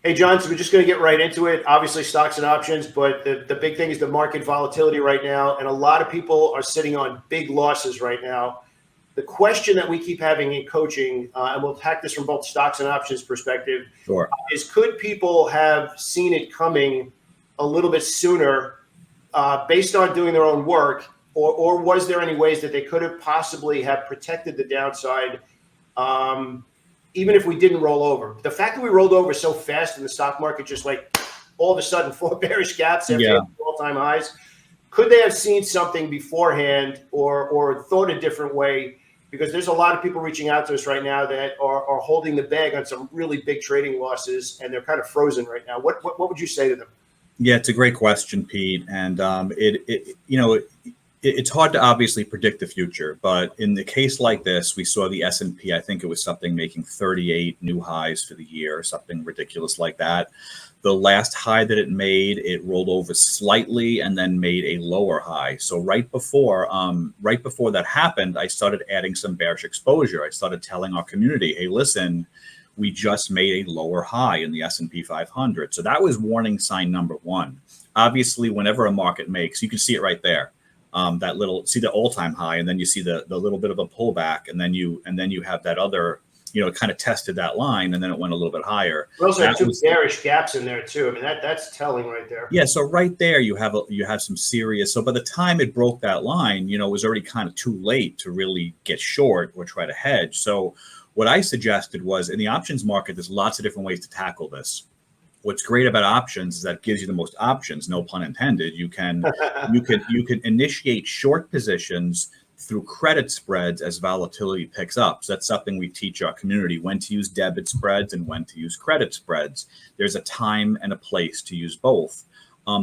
Hey, John, so we're just going to get right into it. Obviously, stocks and options, but the big thing is the market volatility right now. And a lot of people are sitting on big losses right now. The question that we keep having in coaching, and we'll attack this from both stocks and options perspective, Sure. is could people have seen it coming a little bit sooner based on doing their own work? Or was there any ways that they could have possibly have protected the downside even if we didn't roll over? The fact that we rolled over so fast in the stock market, just like all of a sudden 4 bearish gaps after all-time highs, could they have seen something beforehand or thought a different way? Because there's a lot of people reaching out to us right now that are holding the bag on some really big trading losses, and they're kind of frozen right now. What would you say to them? Yeah, it's a great question, Pete. And it's hard to obviously predict the future, but in the case like this, we saw the S&P, I think it was something making 38 new highs for the year, something ridiculous like that. The last high that it made, it rolled over slightly and then made a lower high. So right before that happened, I started adding some bearish exposure. I started telling our community, hey, listen, we just made a lower high in the S&P 500. So that was warning sign number one. Obviously, whenever a market makes, you can see it right there. That little, see the all-time high, and then you see the little bit of a pullback, and then you have that other, it kind of tested that line, and then it went a little bit higher. We also had 2 bearish gaps in there too. I mean, that's telling right there. Yeah, so right there you have some serious. So by the time it broke that line, it was already kind of too late to really get short or try to hedge. So what I suggested was, in the options market, there's lots of different ways to tackle this. What's great about options is that it gives you the most options, no pun intended. You can initiate short positions through credit spreads as volatility picks up. So that's something we teach our community, when to use debit spreads and when to use credit spreads. There's a time and a place to use both.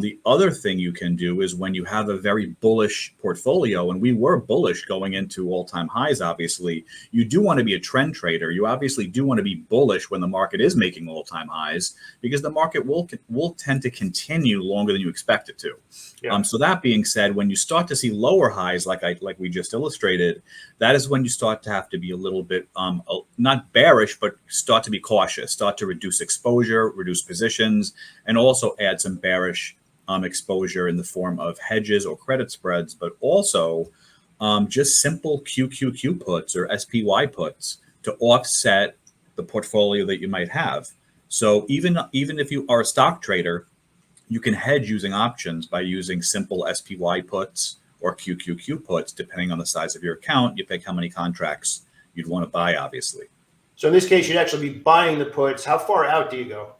The other thing you can do is when you have a very bullish portfolio, and we were bullish going into all-time highs, obviously, you do want to be a trend trader. You obviously do want to be bullish when the market is making all-time highs, because the market will tend to continue longer than you expect it to. Yeah. So that being said, when you start to see lower highs, like we just illustrated, that is when you start to have to be a little bit, not bearish, but start to be cautious, start to reduce exposure, reduce positions, and also add some bearish exposure in the form of hedges or credit spreads, but also just simple QQQ puts or SPY puts to offset the portfolio that you might have. So even if you are a stock trader, you can hedge using options by using simple SPY puts or QQQ puts, depending on the size of your account. You pick how many contracts you'd want to buy, obviously. So in this case, you'd actually be buying the puts. How far out do you go?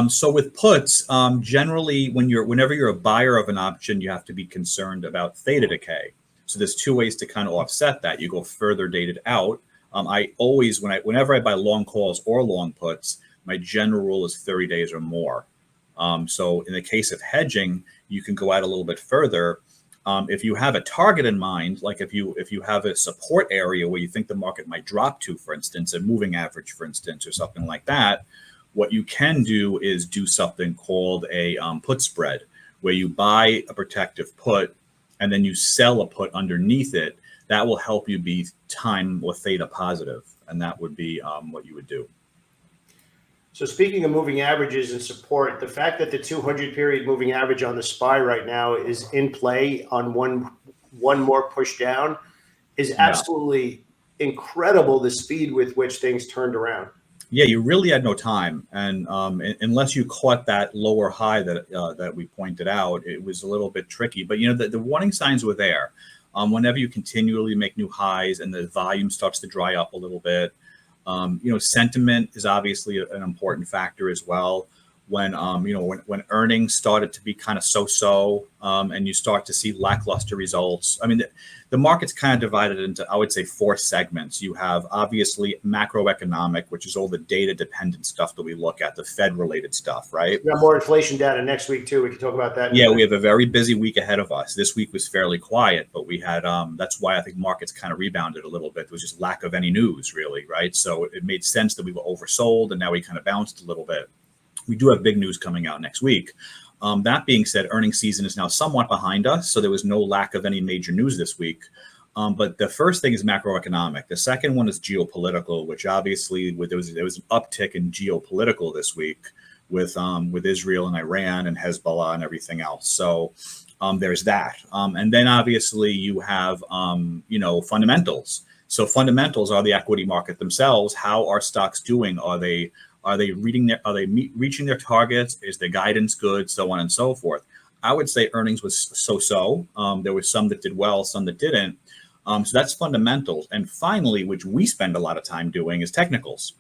So with puts, generally, whenever you're a buyer of an option, you have to be concerned about theta decay. So there's 2 ways to kind of offset that. You go further dated out. I always, whenever I buy long calls or long puts, my general rule is 30 days or more. So in the case of hedging, you can go out a little bit further. If you have a target in mind, like if you have a support area where you think the market might drop to, for instance, a moving average, for instance, or something like that, what you can do is do something called a put spread, where you buy a protective put and then you sell a put underneath it. That will help you be time or theta positive, and that would be what you would do. So speaking of moving averages and support, the fact that the 200 period moving average on the SPY right now is in play on one more push down is absolutely incredible, the speed with which things turned around. Yeah, you really had no time, and unless you caught that lower high that we pointed out, it was a little bit tricky. But the warning signs were there. Whenever you continually make new highs and the volume starts to dry up a little bit, sentiment is obviously an important factor as well. When when earnings started to be kind of so-so, and you start to see lackluster results. I mean, the market's kind of divided into, I would say, 4 segments. You have obviously macroeconomic, which is all the data-dependent stuff that we look at, the Fed-related stuff, right? We got more inflation data next week too. We can talk about that. Yeah, we have a very busy week ahead of us. This week was fairly quiet, but we had that's why I think markets kind of rebounded a little bit. There was just lack of any news, really, right? So it made sense that we were oversold, and now we kind of bounced a little bit. We do have big news coming out next week. That being said, earnings season is now somewhat behind us, so there was no lack of any major news this week. But the first thing is macroeconomic. The second one is geopolitical, which obviously there was an uptick in geopolitical this week, with Israel and Iran and Hezbollah and everything else. So there's that. And then obviously you have, fundamentals. So fundamentals are the equity market themselves. How are stocks doing? Are they reaching their targets? Is their guidance good? So on and so forth. I would say earnings was so-so. There was some that did well, some that didn't. So that's fundamentals. And finally, which we spend a lot of time doing, is technicals.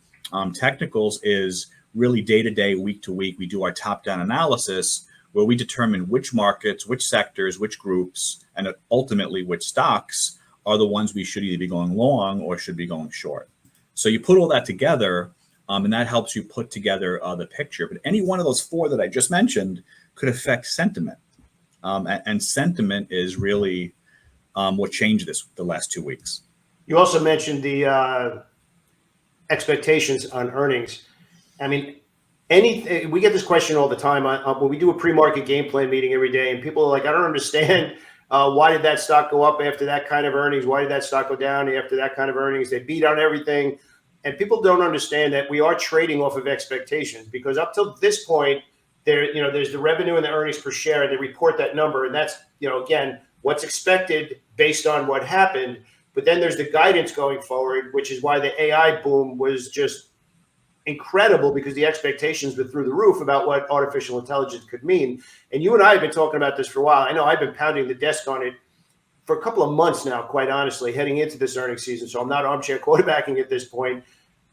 Technicals is really day-to-day, week-to-week. We do our top-down analysis where we determine which markets, which sectors, which groups, and ultimately which stocks are the ones we should either be going long or should be going short. So you put all that together, and that helps you put together the picture. But any one of those four that I just mentioned could affect sentiment. And sentiment is really what changed the last 2 weeks. You also mentioned the expectations on earnings. I mean, we get this question all the time when we do a pre-market game plan meeting every day, and people are like, I don't understand why did that stock go up after that kind of earnings? Why did that stock go down after that kind of earnings? They beat on everything. And people don't understand that we are trading off of expectations, because up till this point, there's the revenue and the earnings per share, and they report that number. And that's, again, what's expected based on what happened. But then there's the guidance going forward, which is why the AI boom was just incredible, because the expectations were through the roof about what artificial intelligence could mean. And you and I have been talking about this for a while. I know I've been pounding the desk on it for a couple of months now, quite honestly, heading into this earnings season. So I'm not armchair quarterbacking at this point.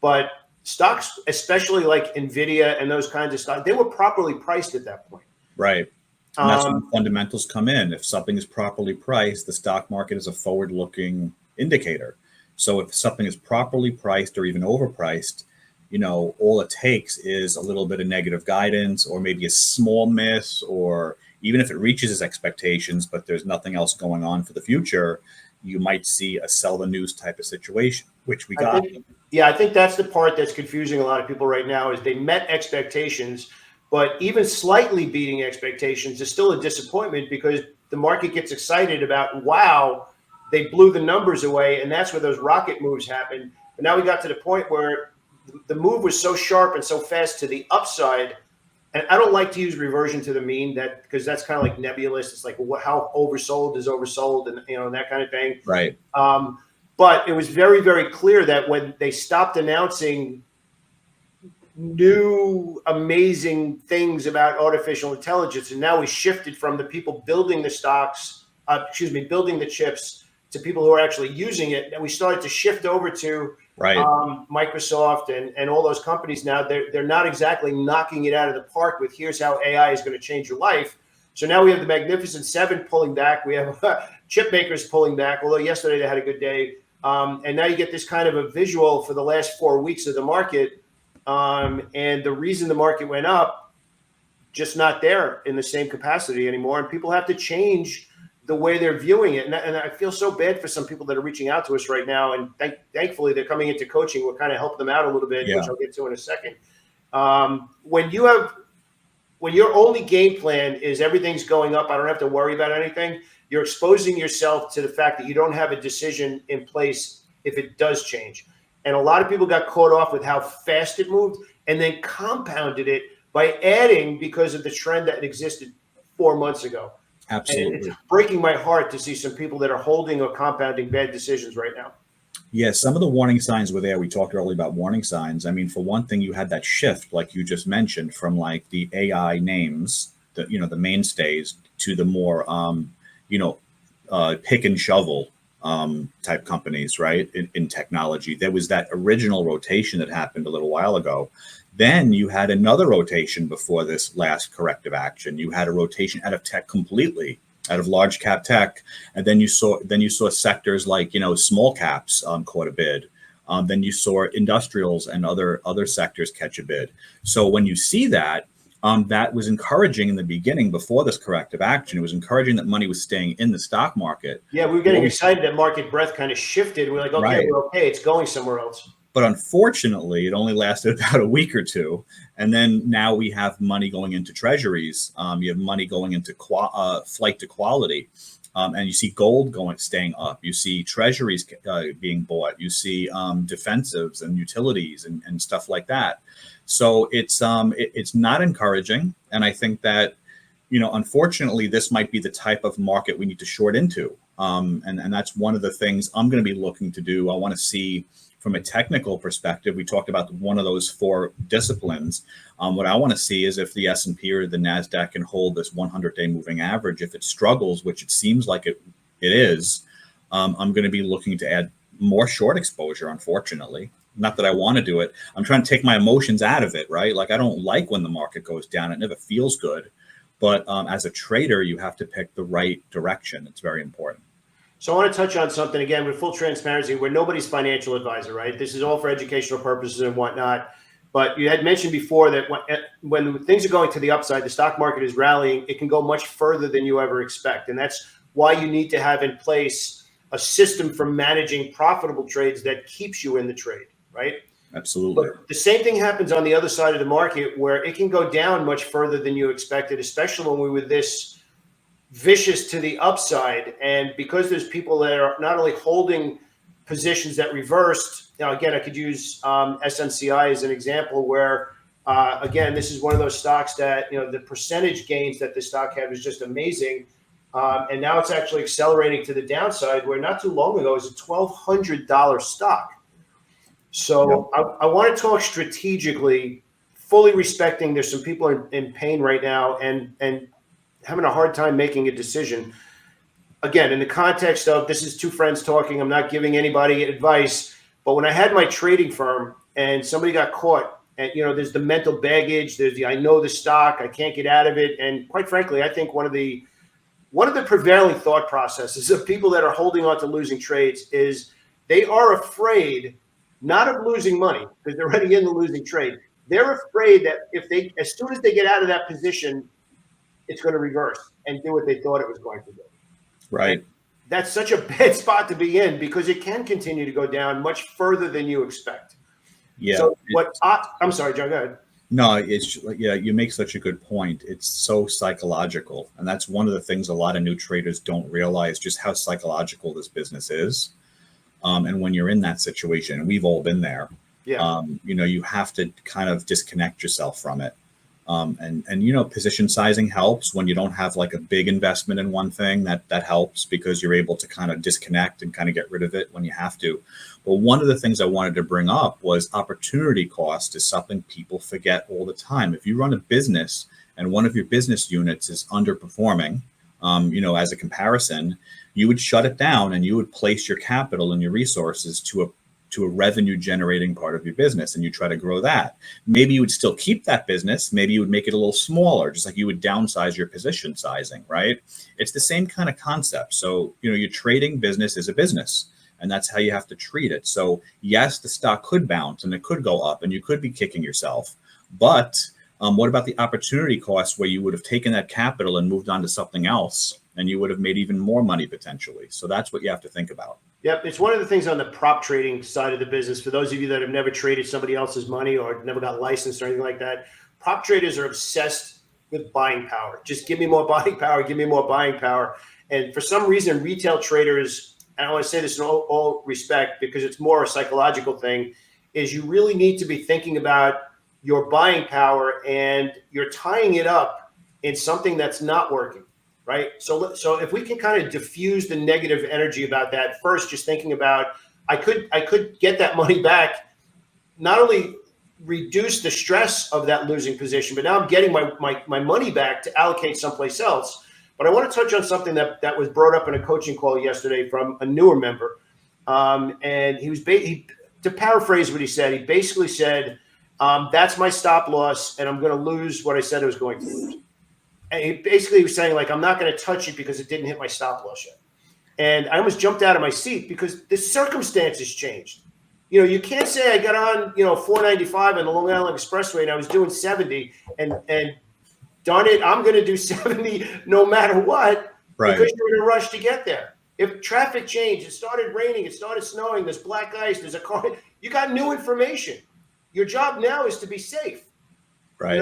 But stocks, especially like NVIDIA and those kinds of stocks, they were properly priced at that point. Right. And that's when fundamentals come in. If something is properly priced, the stock market is a forward-looking indicator. So if something is properly priced or even overpriced, all it takes is a little bit of negative guidance, or maybe a small miss, or even if it reaches its expectations, but there's nothing else going on for the future, you might see a sell the news type of situation, which we got. I think that's the part that's confusing a lot of people right now, is they met expectations, but even slightly beating expectations is still a disappointment, because the market gets excited about, wow, they blew the numbers away, and that's where those rocket moves happen. But now we got to the point where the move was so sharp and so fast to the upside. And I don't like to use reversion to the mean, because that's kind of like nebulous. It's like, well, how oversold is oversold, and that kind of thing. Right. But it was very, very clear that when they stopped announcing new amazing things about artificial intelligence, and now we shifted from the people building the building the chips, to people who are actually using it, and we started to shift over to Microsoft and all those companies. Now they're not exactly knocking it out of the park with, here's how AI is going to change your life. So now we have the Magnificent Seven pulling back. We have chip makers pulling back, although yesterday they had a good day. And now you get this kind of a visual for the last 4 weeks of the market. And the reason the market went up, just not there in the same capacity anymore. And people have to change the way they're viewing it. And I feel so bad for some people that are reaching out to us right now. And thankfully, they're coming into coaching. We'll kind of help them out a little bit, which I'll get to in a second. When your only game plan is everything's going up, I don't have to worry about anything, you're exposing yourself to the fact that you don't have a decision in place if it does change. And a lot of people got caught off with how fast it moved, and then compounded it by adding because of the trend that existed 4 months ago. Absolutely. And it's breaking my heart to see some people that are holding or compounding bad decisions right now. Yeah, some of the warning signs were there. We talked earlier about warning signs. I mean, for one thing, you had that shift, like you just mentioned, from like the AI names, the mainstays, to the more, pick and shovel type companies, right? In technology, there was that original rotation that happened a little while ago. Then you had another rotation before this last corrective action. You had a rotation out of tech completely, out of large cap tech, and then you saw sectors like small caps caught a bid. Then you saw industrials and other sectors catch a bid. So when you see that, that was encouraging in the beginning before this corrective action. It was encouraging that money was staying in the stock market. Yeah, we were getting excited that market breadth kind of shifted. We're like, okay, right. We're okay. It's going somewhere else. But unfortunately, it only lasted about a week or two. And then now we have money going into treasuries. You have money going into flight to quality. And you see gold staying up. You see treasuries being bought. You see defensives and utilities and stuff like that. So it's not encouraging. And I think that, unfortunately, this might be the type of market we need to short into. And that's one of the things I'm going to be looking to do. I want to see from a technical perspective. We talked about one of those 4 disciplines. What I want to see is if the S&P or the NASDAQ can hold this 100-day moving average. If it struggles, which it seems like it is, I'm going to be looking to add more short exposure, unfortunately. Not that I want to do it. I'm trying to take my emotions out of it, right? Like, I don't like when the market goes down. It never feels good. But as a trader, you have to pick the right direction. It's very important. So I want to touch on something again with full transparency. We're nobody's financial advisor, right? This is all for educational purposes and whatnot. But you had mentioned before that when things are going to the upside, the stock market is rallying, it can go much further than you ever expect. And that's why you need to have in place a system for managing profitable trades that keeps you in the trade, right? Absolutely. But the same thing happens on the other side of the market where it can go down much further than you expected, especially when we were this vicious to the upside. And because there's people that are not only holding positions that reversed, again, I could use SNCI as an example where, again, this is one of those stocks that, the percentage gains that the stock had was just amazing. And now it's actually accelerating to the downside where not too long ago it was a $1,200 stock. So I want to talk strategically, fully respecting there's some people in pain right now and having a hard time making a decision. Again, in the context of this is 2 friends talking, I'm not giving anybody advice. But when I had my trading firm and somebody got caught, and there's the mental baggage, there's the I know the stock, I can't get out of it. And quite frankly, I think one of the prevailing thought processes of people that are holding on to losing trades is they are afraid not of losing money because they're already in the losing trade. They're afraid that as soon as they get out of that position, it's going to reverse and do what they thought it was going to do. Right. And that's such a bad spot to be in because it can continue to go down much further than you expect. Yeah. So I'm sorry, John, go ahead. No, you make such a good point. It's so psychological. And that's one of the things a lot of new traders don't realize, just how psychological this business is. And when you're in that situation, and we've all been there, you have to kind of disconnect yourself from it. And position sizing helps when you don't have like a big investment in one thing. That helps because you're able to kind of disconnect and kind of get rid of it when you have to. But one of the things I wanted to bring up was opportunity cost is something people forget all the time. If you run a business and one of your business units is underperforming, as a comparison, you would shut it down and you would place your capital and your resources to a revenue generating part of your business, and you try to grow that. Maybe you would still keep that business. Maybe you would make it a little smaller, just like you would downsize your position sizing, right? It's the same kind of concept. So, your trading business is a business, and that's how you have to treat it. So yes, the stock could bounce and it could go up and you could be kicking yourself. But what about the opportunity cost where you would have taken that capital and moved on to something else and you would have made even more money potentially? So that's what you have to think about. Yep. It's one of the things on the prop trading side of the business. For those of you that have never traded somebody else's money or never got licensed or anything like that, prop traders are obsessed with buying power. Just give me more buying power. Give me more buying power. And for some reason, retail traders, and I want to say this in all respect because it's more a psychological thing, is you really need to be thinking about your buying power and you're tying it up in something that's not working. Right. So if we can kind of diffuse the negative energy about that first, just thinking about I could get that money back, not only reduce the stress of that losing position, but now I'm getting my money back to allocate someplace else. But I want to touch on something that was brought up in a coaching call yesterday from a newer member. And he was to paraphrase what he said, he basically said, that's my stop loss and I'm going to lose what I said I was going to lose. And he basically was saying, like, I'm not going to touch it because it didn't hit my stop loss yet. And I almost jumped out of my seat because the circumstances changed. You can't say I got on, 495 on the Long Island Expressway and I was doing 70 and darn it, I'm going to do 70 no matter what, right? Because you're in a rush to get there. If traffic changed, it started raining, it started snowing, there's black ice, there's a car, you got new information. Your job now is to be safe, right?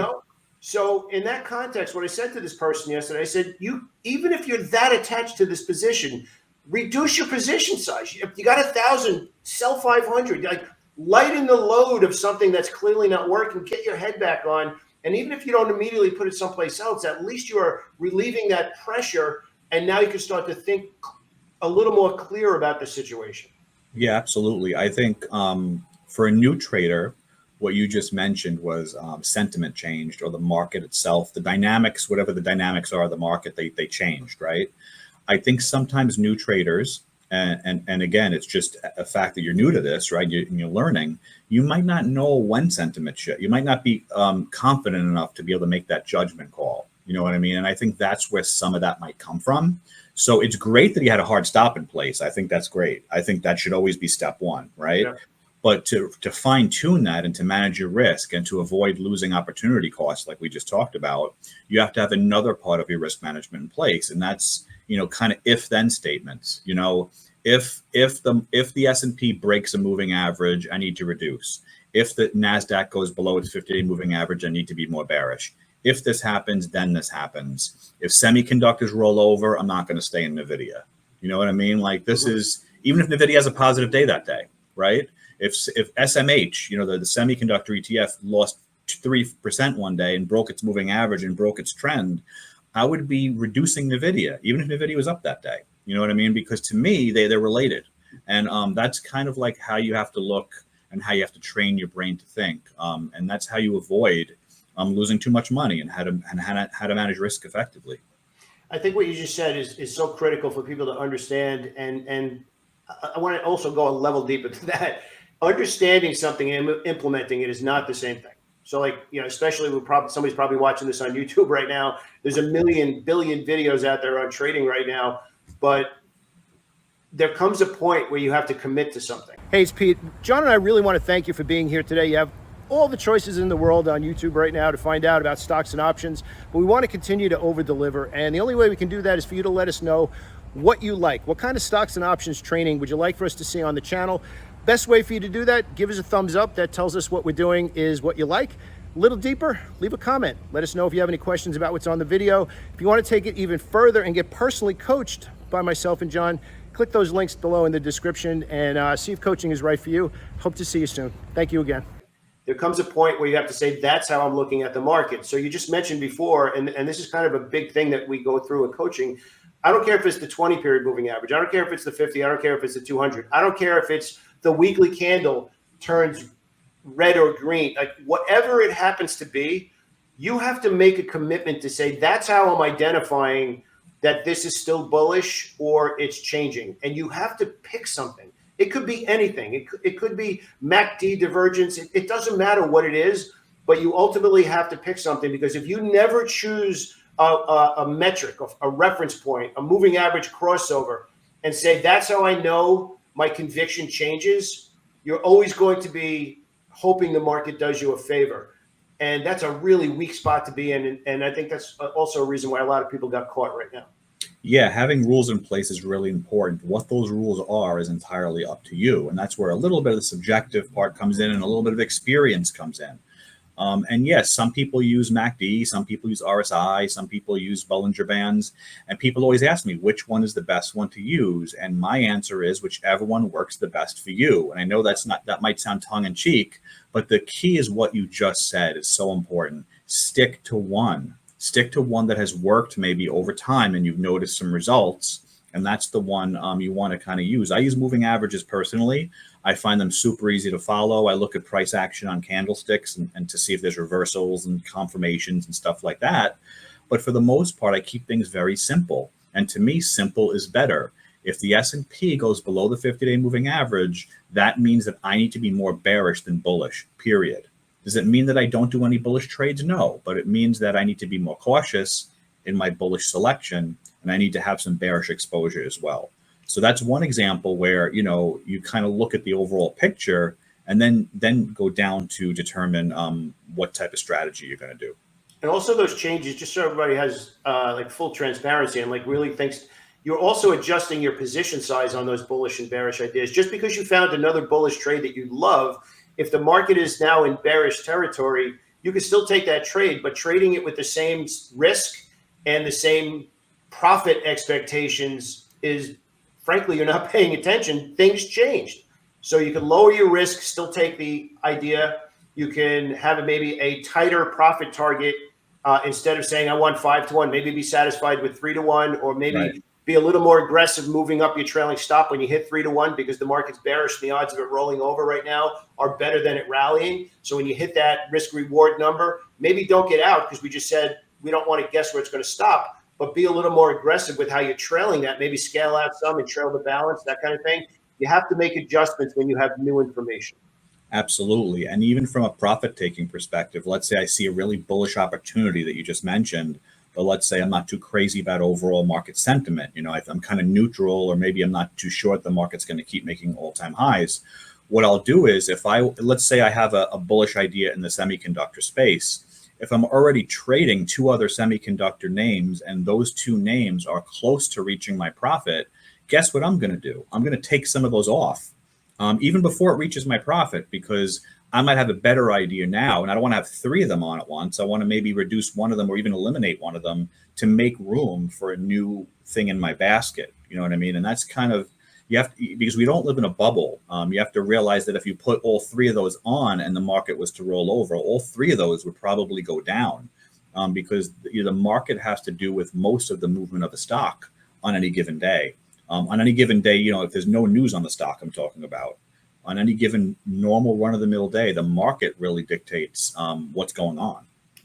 So in that context, what I said to this person yesterday, I said, you, even if you're that attached to this position, reduce your position size. If you got 1,000, sell 500. Like, lighten the load of something that's clearly not working. Get your head back on. And even if you don't immediately put it someplace else, at least you are relieving that pressure. And now you can start to think a little more clear about the situation. Yeah, absolutely. I think for a new trader, what you just mentioned was sentiment changed, or the market itself, the dynamics, whatever the dynamics are of the market, they changed, right? I think sometimes new traders, and again, it's just a fact that you're new to this, right? You're learning. You might not know when sentiment shift. You might not be confident enough to be able to make that judgment call. You know what I mean? And I think that's where some of that might come from. So it's great that he had a hard stop in place. I think that's great. I think that should always be step one, right? Yeah. But to fine tune that and to manage your risk and to avoid losing opportunity costs, like we just talked about, you have to have another part of your risk management in place, and that's, you know, kind of if then statements. You know, if the S&P breaks a moving average, I need to reduce. If the NASDAQ goes below its 50-day moving average, I need to be more bearish. If this happens, then this happens. If semiconductors roll over, I'm not going to stay in NVIDIA. You know what I mean? Like, this is, even if NVIDIA has a positive day that day, right? If SMH, you know, the semiconductor ETF lost 3% one day and broke its moving average and broke its trend, I would be reducing NVIDIA, even if NVIDIA was up that day. You know what I mean? Because to me, they're related. And that's kind of like how you have to look and how you have to train your brain to think. And that's how you avoid losing too much money, and how to manage risk effectively. I think what you just said is so critical for people to understand. And I want to also go a level deeper to that. Understanding something and implementing it is not the same thing. So, like, you know, especially with somebody's probably watching this on YouTube right now. There's a billion videos out there on trading right now, but there comes a point where you have to commit to something. Hey, it's Pete. John and I really want to thank you for being here today. You have all the choices in the world on YouTube right now to find out about stocks and options, but we want to continue to over deliver. And the only way we can do that is for you to let us know what you like. What kind of stocks and options training would you like for us to see on the channel? Best way for you to do that, give us a thumbs up. That tells us what we're doing is what you like. A little deeper, leave a comment. Let us know if you have any questions about what's on the video. If you want to take it even further and get personally coached by myself and John, click those links below in the description and see if coaching is right for you. Hope to see you soon. Thank you again. There comes a point where you have to say, that's how I'm looking at the market. So you just mentioned before, and this is kind of a big thing that we go through in coaching. I don't care if it's the 20-period moving average. I don't care if it's the 50. I don't care if it's the 200. I don't care if it's the weekly candle turns red or green. Like, whatever it happens to be, you have to make a commitment to say, that's how I'm identifying that this is still bullish or it's changing. And you have to pick something. It could be anything. It could be MACD divergence. It doesn't matter what it is, but you ultimately have to pick something, because if you never choose a metric, a reference point, a moving average crossover, and say, that's how I know my conviction changes, you're always going to be hoping the market does you a favor. And that's a really weak spot to be in. And I think that's also a reason why a lot of people got caught right now. Yeah, having rules in place is really important. What those rules are is entirely up to you. And that's where a little bit of the subjective part comes in and a little bit of experience comes in. And yes, some people use MACD, some people use RSI, some people use Bollinger Bands. And people always ask me, which one is the best one to use? And my answer is, whichever one works the best for you. And I know that might sound tongue in cheek, but the key is what you just said is so important. Stick to one. Stick to one that has worked maybe over time and you've noticed some results. And that's the one you want to kind of use. I use moving averages personally. I find them super easy to follow. I look at price action on candlesticks and to see if there's reversals and confirmations and stuff like that. But for the most part, I keep things very simple. And to me, simple is better. If the S&P goes below the 50-day moving average, that means that I need to be more bearish than bullish, period. Does it mean that I don't do any bullish trades? No, but it means that I need to be more cautious in my bullish selection, and I need to have some bearish exposure as well. So that's one example where, you know, you kind of look at the overall picture and then go down to determine what type of strategy you're going to do. And also those changes, just so everybody has like full transparency and like really thinks, you're also adjusting your position size on those bullish and bearish ideas. Just because you found another bullish trade that you love, if the market is now in bearish territory, you can still take that trade, but trading it with the same risk and the same profit expectations is, frankly, you're not paying attention. Things changed. So you can lower your risk, still take the idea. You can have maybe a tighter profit target instead of saying I want 5-1, maybe be satisfied with 3-1, or maybe be a little more aggressive moving up your trailing stop when you hit 3-1 because the market's bearish and the odds of it rolling over right now are better than it rallying. So when you hit that risk reward number, maybe don't get out because we just said we don't want to guess where it's going to stop, but be a little more aggressive with how you're trailing that. Maybe scale out some and trail the balance, that kind of thing. You have to make adjustments when you have new information. Absolutely. And even from a profit taking perspective, let's say I see a really bullish opportunity that you just mentioned, but let's say I'm not too crazy about overall market sentiment. You know, I'm kind of neutral, or maybe I'm not too sure the market's going to keep making all-time highs. What I'll do is let's say I have a bullish idea in the semiconductor space. If I'm already trading two other semiconductor names and those two names are close to reaching my profit, guess what I'm going to do? I'm going to take some of those off. Even before it reaches my profit, because I might have a better idea now, and I don't want to have three of them on at once. I want to maybe reduce one of them or even eliminate one of them to make room for a new thing in my basket. You know what I mean? And that's kind of, because we don't live in a bubble. You have to realize that if you put all three of those on and the market was to roll over, all three of those would probably go down because the market has to do with most of the movement of a stock on any given day. On any given day, if there's no news on the stock I'm talking about, on any given normal run-of-the-mill day, the market really dictates what's going on.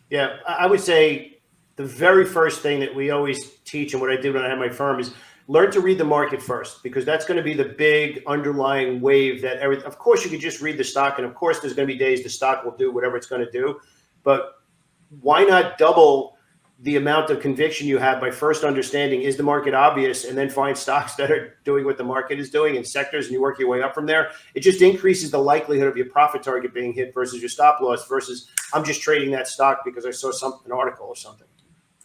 Yeah, I would say the very first thing that we always teach, and what I did when I had my firm, is learn to read the market first, because that's going to be the big underlying wave that of course, you could just read the stock, and of course, there's going to be days the stock will do whatever it's going to do. But why not double the amount of conviction you have by first understanding, is the market obvious, and then find stocks that are doing what the market is doing in sectors, and you work your way up from there. It just increases the likelihood of your profit target being hit versus your stop loss versus I'm just trading that stock because I saw an article or something.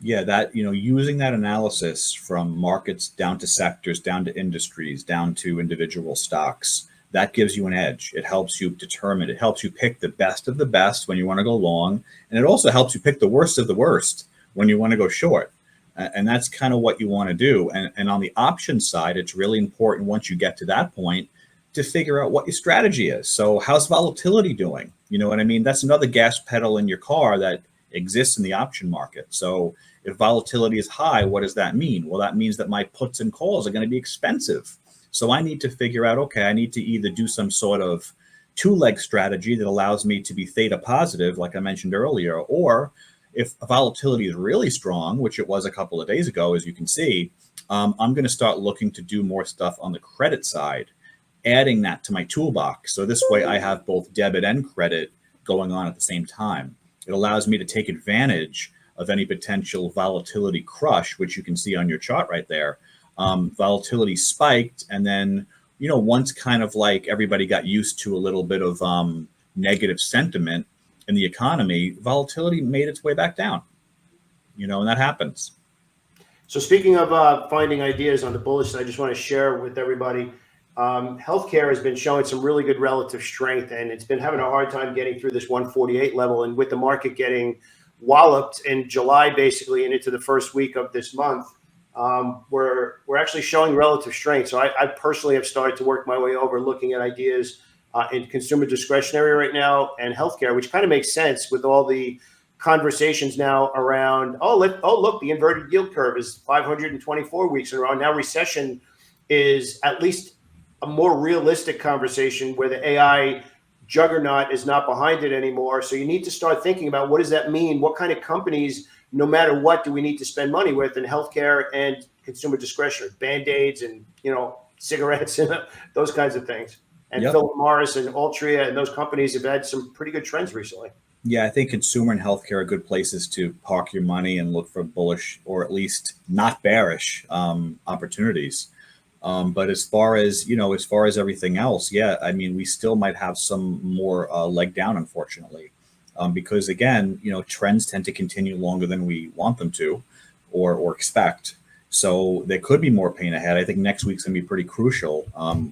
Yeah, that, using that analysis from markets down to sectors, down to industries, down to individual stocks, that gives you an edge. It helps you determine, it helps you pick the best of the best when you want to go long. And it also helps you pick the worst of the worst when you want to go short. And that's kind of what you want to do. And on the option side, it's really important once you get to that point to figure out what your strategy is. So how's volatility doing? You know what I mean? That's another gas pedal in your car that exists in the option market. So if volatility is high, what does that mean? Well, that means that my puts and calls are going to be expensive. So I need to figure out, okay, I need to either do some sort of two-leg strategy that allows me to be theta positive, like I mentioned earlier, or if volatility is really strong, which it was a couple of days ago, as you can see, I'm going to start looking to do more stuff on the credit side, adding that to my toolbox. So this way I have both debit and credit going on at the same time. It allows me to take advantage of any potential volatility crush, which you can see on your chart right there. Volatility spiked, and then, once kind of like everybody got used to a little bit of negative sentiment in the economy, volatility made its way back down, and that happens. So speaking of finding ideas on the bullish side, I just want to share with everybody, healthcare has been showing some really good relative strength, and it's been having a hard time getting through this 148 level. And with the market getting walloped in July, basically, and into the first week of this month, we're actually showing relative strength. So I personally have started to work my way over, looking at ideas in consumer discretionary right now and healthcare, which kind of makes sense with all the conversations now around, look, the inverted yield curve is 524 weeks in a row. Now recession is at least a more realistic conversation where the AI juggernaut is not behind it anymore. So you need to start thinking about, what does that mean? What kind of companies, no matter what, do we need to spend money with in healthcare and consumer discretionary, Band-Aids and, cigarettes and those kinds of things. And Yep. Philip Morris and Altria and those companies have had some pretty good trends recently. Yeah, I think consumer and healthcare are good places to park your money and look for bullish, or at least not bearish opportunities. But as far as everything else, yeah, I mean, we still might have some more leg down, unfortunately, because again, trends tend to continue longer than we want them to, or expect. So there could be more pain ahead. I think next week's going to be pretty crucial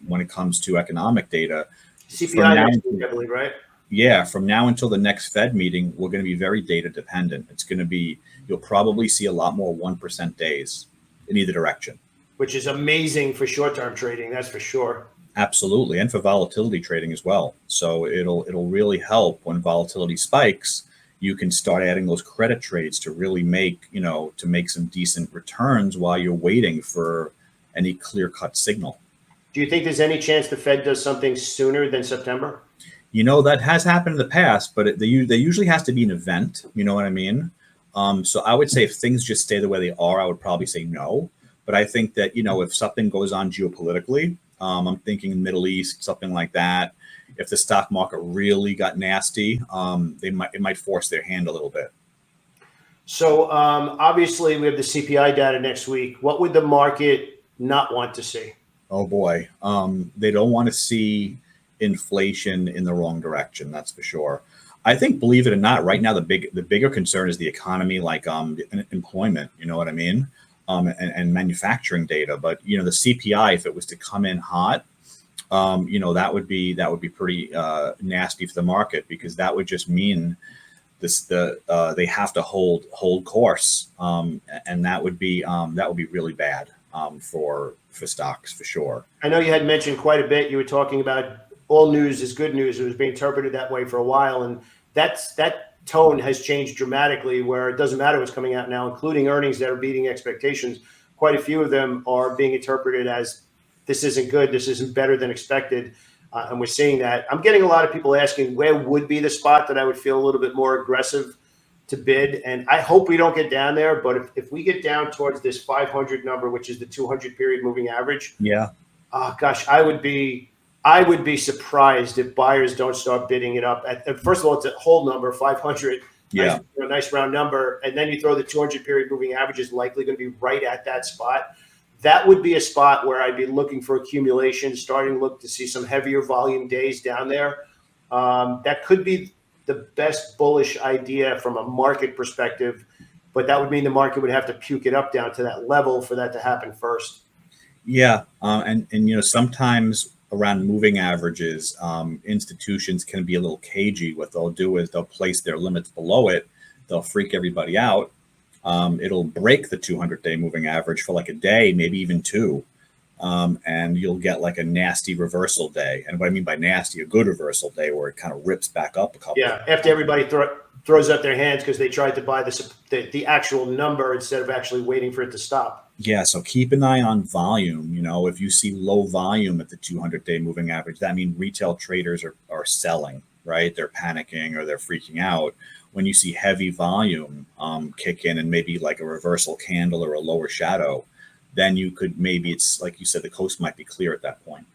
when it comes to economic data. CPI next week, I believe, right? yeah, from now until the next Fed meeting, we're going to be very data dependent. It's going to be, you'll probably see a lot more 1% days in either direction. Which is amazing for short-term trading, that's for sure. Absolutely, and for volatility trading as well. So it'll really help when volatility spikes. You can start adding those credit trades to really make, to make some decent returns while you're waiting for any clear-cut signal. Do you think there's any chance the Fed does something sooner than September? That has happened in the past, but there usually has to be an event. You know what I mean? So I would say if things just stay the way they are, I would probably say no. But I think that, if something goes on geopolitically, I'm thinking Middle East, something like that. If the stock market really got nasty, it might force their hand a little bit. So obviously we have the CPI data next week. What would the market not want to see? Oh boy, they don't want to see inflation in the wrong direction. That's for sure. I think, believe it or not, right now the bigger concern is the economy, like employment. You know what I mean? And manufacturing data. But the CPI, if it was to come in hot, that would be pretty nasty for the market, because that would just mean they have to hold course, and that would be really bad for stocks for sure. I know you had mentioned quite a bit. You were talking about all news is good news. It was being interpreted that way for a while, and that tone has changed dramatically, where it doesn't matter what's coming out now, including earnings that are beating expectations. Quite a few of them are being interpreted as this isn't good, this isn't better than expected, and we're seeing that. I'm getting a lot of people asking where would be the spot that I would feel a little bit more aggressive to bid, and I hope we don't get down there, but if we get down towards this 500 number, which is the 200 period moving average, yeah, gosh, I would be surprised if buyers don't start bidding it up. First of all, it's a whole number, 500. Yeah, nice round number, and then you throw the 200 period moving average is likely going to be right at that spot. That would be a spot where I'd be looking for accumulation, starting to look to see some heavier volume days down there. That could be the best bullish idea from a market perspective, but that would mean the market would have to puke it up down to that level for that to happen first. Yeah, and sometimes around moving averages, institutions can be a little cagey. What they'll do is they'll place their limits below it. They'll freak everybody out. It'll break the 200-day moving average for like a day, maybe even two. And you'll get like a nasty reversal day. And what I mean by nasty, a good reversal day where it kind of rips back up a couple. Yeah, after everybody throws up their hands because they tried to buy the actual number instead of actually waiting for it to stop. Yeah, so keep an eye on volume. If you see low volume at the 200-day moving average, that means retail traders are selling, right? They're panicking or they're freaking out. When you see heavy volume kick in and maybe like a reversal candle or a lower shadow, then you could, maybe it's like you said, the coast might be clear at that point.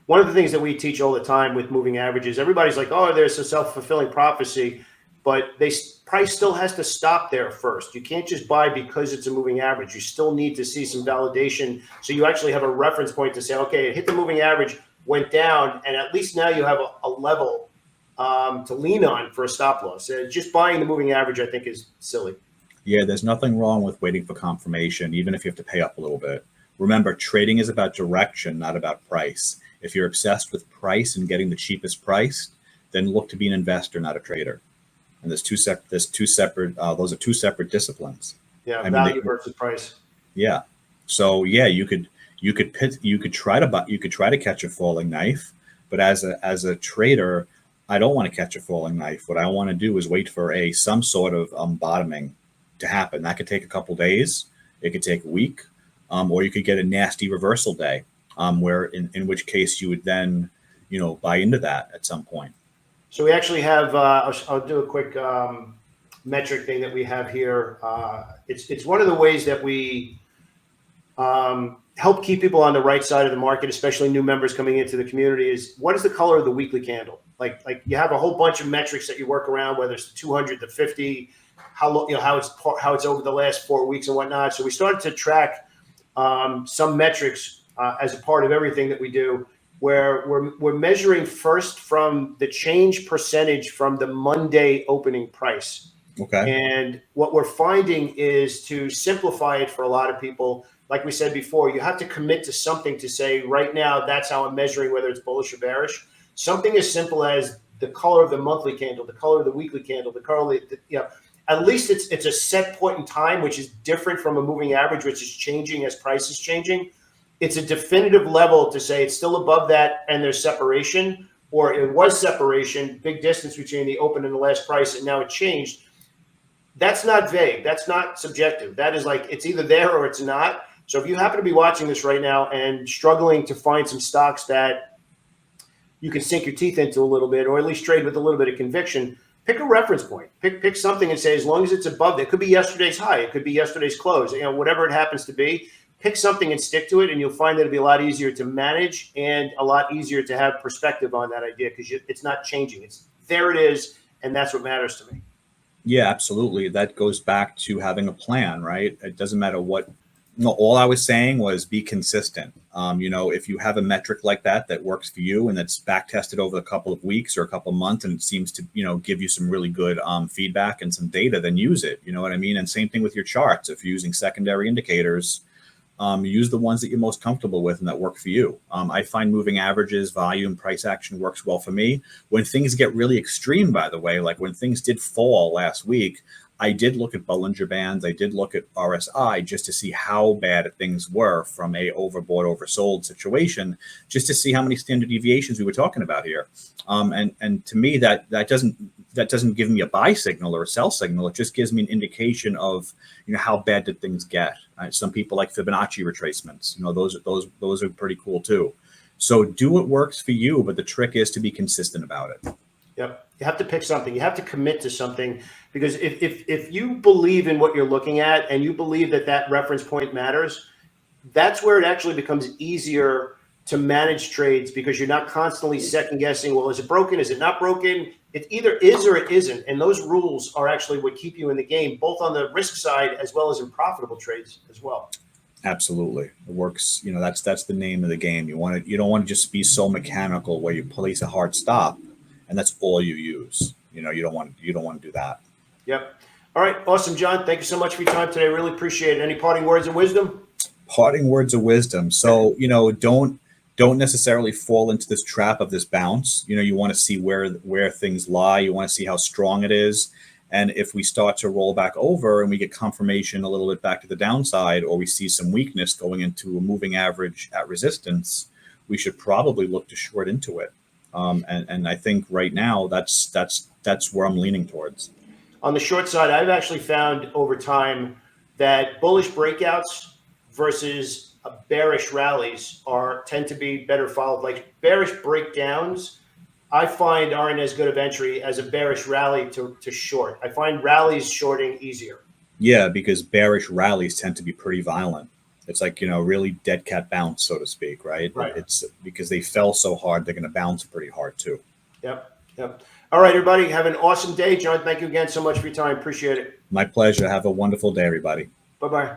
One of the things that we teach all the time with moving averages, everybody's like, oh, there's a self-fulfilling prophecy, but price still has to stop there first. You can't just buy because it's a moving average. You still need to see some validation. So you actually have a reference point to say, okay, it hit the moving average, went down, and at least now you have a level to lean on for a stop loss. Just buying the moving average, I think, is silly. Yeah, there's nothing wrong with waiting for confirmation, even if you have to pay up a little bit. Remember, trading is about direction, not about price. If you're obsessed with price and getting the cheapest price, then look to be an investor, not a trader. And those are two separate disciplines. Yeah, value versus price. Yeah. So yeah, you could try to catch a falling knife, but as a trader, I don't want to catch a falling knife. What I want to do is wait for some sort of bottoming to happen. That could take a couple days. It could take a week, or you could get a nasty reversal day, where in which case you would then buy into that at some point. So we actually have, I'll do a quick metric thing that we have here. It's one of the ways that we help keep people on the right side of the market, especially new members coming into the community, is what is the color of the weekly candle? Like you have a whole bunch of metrics that you work around, whether it's 200 to 50, how it's over the last 4 weeks and whatnot. So we started to track some metrics as a part of everything that we do, where we're measuring first from the change percentage from the Monday opening price. Okay. And what we're finding is, to simplify it for a lot of people, like we said before, you have to commit to something to say, right now, that's how I'm measuring whether it's bullish or bearish. Something as simple as the color of the monthly candle, the color of the weekly candle, the color of at least it's a set point in time, which is different from a moving average, which is changing as price is changing. It's a definitive level to say it's still above that and there's separation, or it was separation, big distance between the open and the last price, and now it changed. That's not vague. That's not subjective. That is like, it's either there or it's not. So if you happen to be watching this right now and struggling to find some stocks that you can sink your teeth into a little bit, or at least trade with a little bit of conviction, pick a reference point. Pick something and say, as long as it's above, it could be yesterday's high, it could be yesterday's close, whatever it happens to be. Pick something and stick to it, and you'll find that it'll be a lot easier to manage and a lot easier to have perspective on that idea, because it's not changing. It's there, it is, and that's what matters to me. Yeah, absolutely. That goes back to having a plan, right? It doesn't matter what. No, all I was saying was be consistent. If you have a metric like that works for you and that's back tested over a couple of weeks or a couple of months, and it seems to give you some really good feedback and some data, then use it. You know what I mean? And same thing with your charts. If you're using secondary indicators, use the ones that you're most comfortable with and that work for you. I find moving averages, volume, price action works well for me. When things get really extreme, by the way, like when things did fall last week, I did look at Bollinger Bands. I did look at RSI just to see how bad things were from a overbought, oversold situation, just to see how many standard deviations we were talking about here. And to me, that doesn't give me a buy signal or a sell signal. It just gives me an indication of how bad did things get. Some people like Fibonacci retracements. Those are pretty cool too. So do what works for you, but the trick is to be consistent about it. Yep. You have to pick something. You have to commit to something, because if you believe in what you're looking at and you believe that reference point matters, that's where it actually becomes easier to manage trades, because you're not constantly second guessing, well, is it broken? Is it not broken? It either is or it isn't. And those rules are actually what keep you in the game, both on the risk side as well as in profitable trades as well. Absolutely. It works. That's the name of the game. You don't want to just be so mechanical where you place a hard stop and that's all you use. You don't want to do that. Yep. All right. Awesome, John. Thank you so much for your time today. Really appreciate it. Any parting words of wisdom? Parting words of wisdom. So, don't necessarily fall into this trap of this bounce. You want to see where things lie. You want to see how strong it is. And if we start to roll back over and we get confirmation a little bit back to the downside, or we see some weakness going into a moving average at resistance, we should probably look to short into it. And I think right now that's where I'm leaning towards. On the short side, I've actually found over time that bullish breakouts versus bearish rallies tend to be better followed. Like bearish breakdowns, I find aren't as good of entry as a bearish rally to short. I find rallies shorting easier. Yeah, because bearish rallies tend to be pretty violent. It's like, really dead cat bounce, so to speak, right? Right. It's because they fell so hard, they're going to bounce pretty hard too. Yep. All right, everybody, have an awesome day. John, thank you again so much for your time. Appreciate it. My pleasure. Have a wonderful day, everybody. Bye-bye.